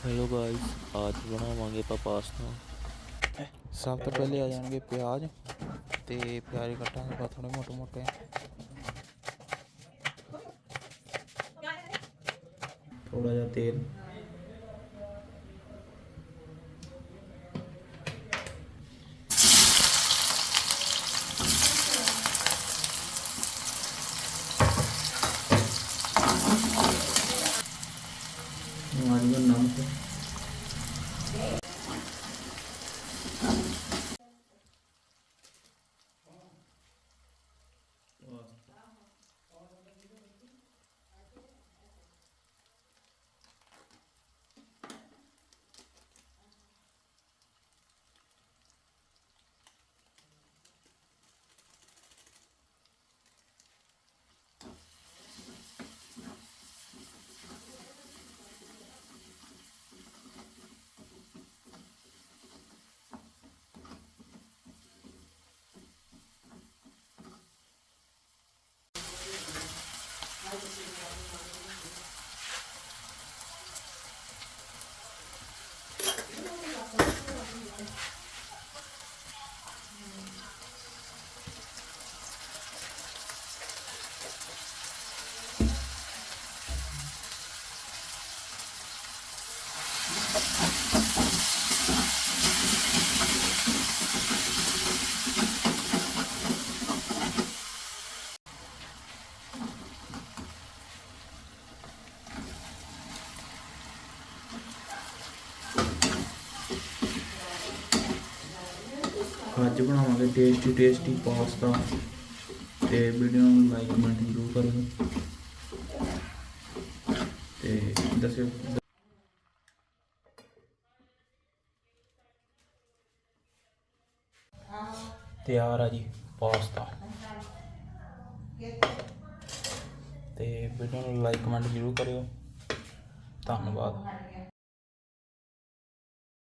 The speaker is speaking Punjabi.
हेलो गाइस, आज बनावांगे ਆਪਾਂ पास्ता। सब तो पहले आ जाएंगे प्याज, तो प्याज कटांगे बस थोड़े मोटे मोटे। थोड़ा जा तेल, नमक, ਅੱਜ ਬਣਾਵਾਂਗੇ ਟੇਸਟੀ ਪਾਸਤਾ। ਤੇ ਵੀਡੀਓ ਨੂੰ ਲਾਈਕ ਕਮੈਂਟ ਜ਼ਰੂਰ ਕਰਿਓ ਤੇ ਦੱਸਿਓ। ਤਿਆਰ ਆ ਜੀ ਪਾਸਤਾ। ਤੇ ਵੀਡੀਓ ਨੂੰ ਲਾਈਕ ਕਮੈਂਟ ਜ਼ਰੂਰ ਕਰਿਓ। ਧੰਨਵਾਦ।